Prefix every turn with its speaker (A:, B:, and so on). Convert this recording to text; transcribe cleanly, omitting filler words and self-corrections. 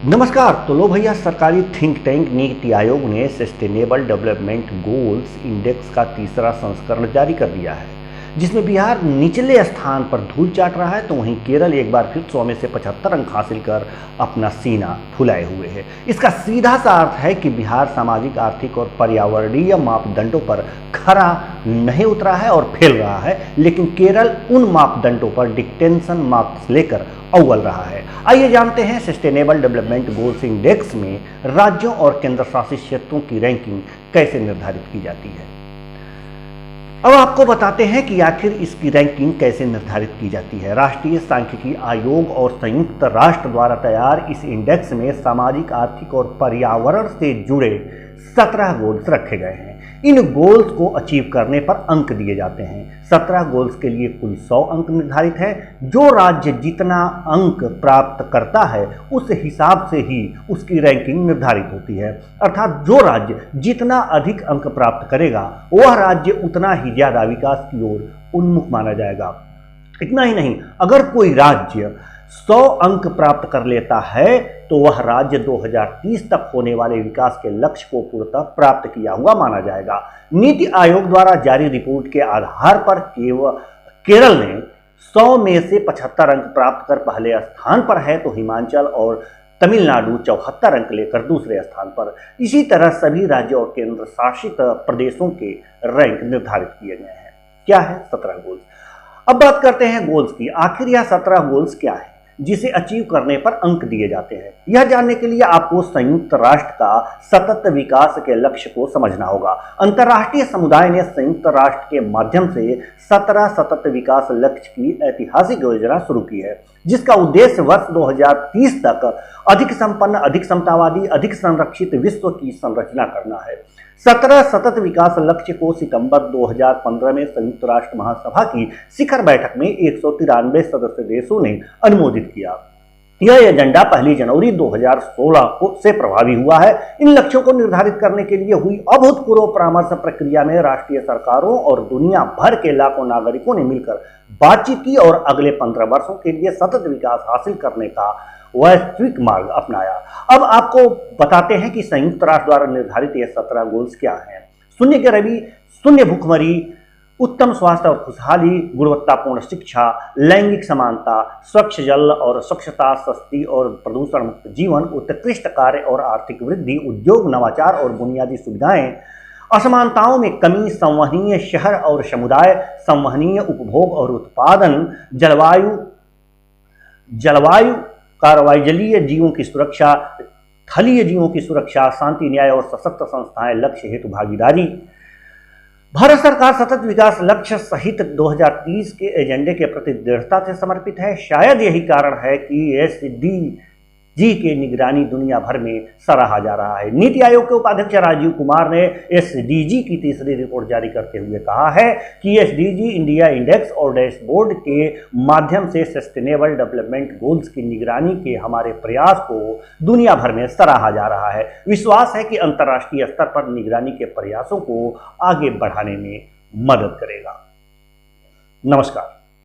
A: नमस्कार। तो लो भैया, सरकारी थिंक टैंक नीति आयोग ने सस्टेनेबल डेवलपमेंट गोल्स इंडेक्स का तीसरा संस्करण जारी कर दिया है, जिसमें बिहार निचले स्थान पर धूल चाट रहा है, तो वहीं केरल एक बार फिर 100 में से 75 अंक हासिल कर अपना सीना फुलाए हुए है। इसका सीधा सा अर्थ है कि बिहार सामाजिक, आर्थिक और पर्यावरणीय मापदंडों पर खरा नहीं उतरा है और फेल रहा है, लेकिन केरल उन मापदंडों पर डिक्टेंशन मार्क्स लेकर अव्वल रहा है। आइए जानते हैं सस्टेनेबल डेवलपमेंट गोल्स इंडेक्स में राज्यों और केंद्र शासित क्षेत्रों की रैंकिंग कैसे निर्धारित की जाती है। अब आपको बताते हैं कि आखिर इसकी रैंकिंग कैसे निर्धारित की जाती है। राष्ट्रीय सांख्यिकी आयोग और संयुक्त राष्ट्र द्वारा तैयार इस इंडेक्स में सामाजिक, आर्थिक और पर्यावरण से जुड़े 17 गोल्स रखे गए हैं। इन गोल्स को अचीव करने पर अंक दिए जाते हैं। 17 गोल्स के लिए कुल 100 अंक निर्धारित है। जो राज्य जितना अंक प्राप्त करता है उस हिसाब से ही उसकी रैंकिंग निर्धारित होती है। अर्थात जो राज्य जितना अधिक अंक प्राप्त करेगा वह राज्य उतना ही ज्यादा विकास की ओर उन्मुख माना जाएगा। इतना ही नहीं, अगर कोई राज्य 100 अंक प्राप्त कर लेता है तो वह राज्य 2030 तक होने वाले विकास के लक्ष्य को पूर्णतः प्राप्त किया हुआ माना जाएगा। नीति आयोग द्वारा जारी रिपोर्ट के आधार पर केरल ने 100 में से 75 अंक प्राप्त कर पहले स्थान पर है, तो हिमाचल और तमिलनाडु 74 अंक लेकर दूसरे स्थान पर। इसी तरह सभी राज्यों और केंद्र शासित प्रदेशों के रैंक निर्धारित किए गए हैं। क्या है 17 गोल्स? अब बात करते हैं गोल्स की। आखिर यह 17 गोल्स क्या है जिसे अचीव करने पर अंक दिए जाते हैं? यह जानने के लिए आपको संयुक्त राष्ट्र का सतत विकास के लक्ष्य को समझना होगा। अंतर्राष्ट्रीय समुदाय ने संयुक्त राष्ट्र के माध्यम से 17 सतत विकास लक्ष्य की ऐतिहासिक योजना शुरू की है, जिसका उद्देश्य वर्ष 2030 तक अधिक संपन्न, अधिक समतावादी, अधिक संरक्षित विश्व की संरचना करना है। 17 सतत विकास लक्ष्य को सितंबर 2015 में संयुक्त राष्ट्र महासभा की शिखर बैठक में 193 सदस्य देशों ने अनुमोदित किया। यह एजेंडा 1 जनवरी 2016 से प्रभावी हुआ है। इन लक्ष्यों को निर्धारित करने के लिए हुई अभूतपूर्व परामर्श प्रक्रिया में राष्ट्रीय सरकारों और दुनिया भर के लाखों नागरिकों ने मिलकर बातचीत की और अगले 15 वर्षों के लिए सतत विकास हासिल करने का वैश्विक मार्ग अपनाया। अब आपको बताते हैं कि संयुक्त राष्ट्र द्वारा निर्धारित ये 17 गोल्स क्या हैं। शून्य गरीबी, शून्य भूखमरी, उत्तम स्वास्थ्य और खुशहाली, गुणवत्तापूर्ण शिक्षा, लैंगिक समानता, स्वच्छ जल और स्वच्छता, सस्ती और प्रदूषण मुक्त जीवन, उत्कृष्ट कार्य और आर्थिक वृद्धि, उद्योग, नवाचार और बुनियादी सुविधाएं, असमानताओं में कमी, संवहनीय शहर और समुदाय, संवहनीय उपभोग और उत्पादन, जलवायु कार्रवाई, जलीय जीवों की सुरक्षा, थलीय जीवों की सुरक्षा, शांति, न्याय और सशक्त संस्थाएं, लक्ष्य हेतु भागीदारी। भारत सरकार सतत विकास लक्ष्य सहित 2030 के एजेंडे के प्रति दृढ़ता से समर्पित है। शायद यही कारण है कि एसडीजी की निगरानी दुनिया भर में सराहा जा रहा है। नीति आयोग के उपाध्यक्ष राजीव कुमार ने एसडीजी की तीसरी रिपोर्ट जारी करते हुए कहा है कि एसडीजी इंडिया इंडेक्स और डैशबोर्ड के माध्यम से सस्टेनेबल डेवलपमेंट गोल्स की निगरानी के हमारे प्रयास को दुनिया भर में सराहा जा रहा है। विश्वास है कि अंतर्राष्ट्रीय स्तर पर निगरानी के प्रयासों को आगे बढ़ाने में मदद करेगा। नमस्कार।